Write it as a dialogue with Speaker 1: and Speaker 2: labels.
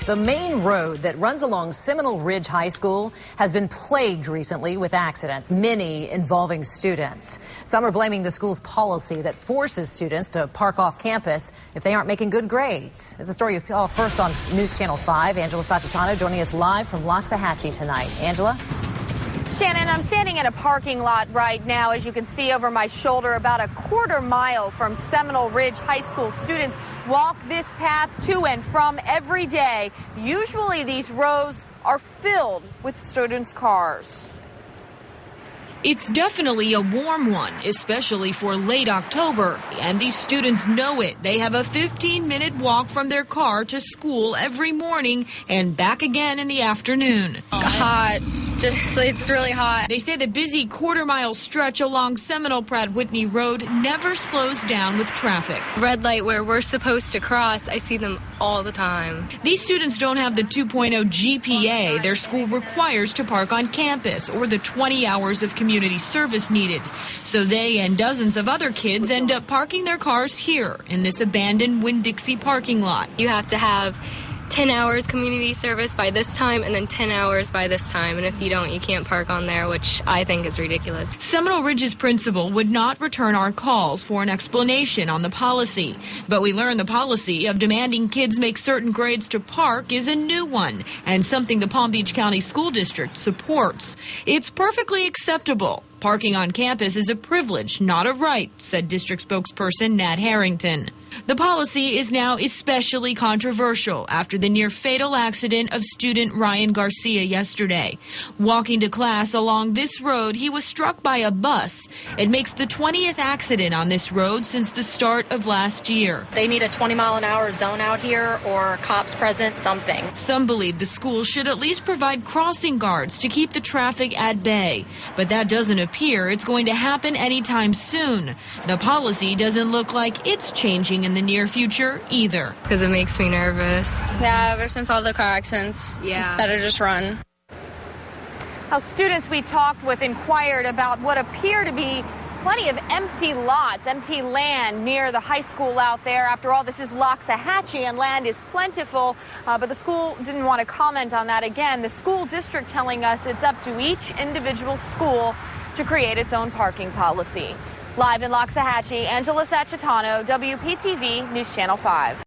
Speaker 1: The main road that runs along Seminole Ridge High School has been plagued recently with accidents, many involving students. Some are blaming the school's policy that forces students to park off campus if they aren't making good grades. It's a story you saw first on News Channel 5. Angela Sacitano joining us live from Loxahatchee tonight. Angela?
Speaker 2: Shannon, I'm standing in a parking lot right now, as you can see over my shoulder, about a quarter mile from Seminole Ridge High School. Students walk this path to and from every day. Usually these rows are filled with students' cars.
Speaker 3: It's definitely a warm one, especially for late October. And these students know it. They have a 15-minute walk from their car to school every morning and back again in the afternoon.
Speaker 4: Hot. It's really hot.
Speaker 3: They say the busy quarter-mile stretch along Seminole-Pratt Whitney Road never slows down with traffic.
Speaker 4: Red light where we're supposed to cross, I see them all the time.
Speaker 3: These students don't have the 2.0 GPA their school requires to park on campus or the 20 hours of community service needed. So they and dozens of other kids end up parking their cars here in this abandoned Winn-Dixie parking lot.
Speaker 4: You have to have 10 hours community service by this time and then 10 hours by this time. And if you don't, you can't park on there, which I think is ridiculous.
Speaker 3: Seminole Ridge's principal would not return our calls for an explanation on the policy. But we learned the policy of demanding kids make certain grades to park is a new one and something the Palm Beach County School District supports. It's perfectly acceptable. Parking on campus is a privilege, not a right, said district spokesperson Nat Harrington. The policy is now especially controversial after the near-fatal accident of student Ryan Garcia yesterday. Walking to class along this road, he was struck by a bus. It makes the 20th accident on this road since the start of last year.
Speaker 5: They need a 20-mile-an-hour zone out here or cops present, something.
Speaker 3: Some believe the school should at least provide crossing guards to keep the traffic at bay. But that doesn't appear it's going to happen anytime soon. The policy doesn't look like it's changing in the near future either.
Speaker 4: Because it makes me nervous.
Speaker 6: Yeah, ever since all the car accidents, better just run.
Speaker 2: Now, students we talked with inquired about what appear to be plenty of empty lots, empty land near the high school out there. After all, this is Loxahatchee and land is plentiful, but the school didn't want to comment on that. Again, the school district telling us it's up to each individual school to create its own parking policy. Live in Loxahatchee, Angela Sacitano, WPTV News Channel 5.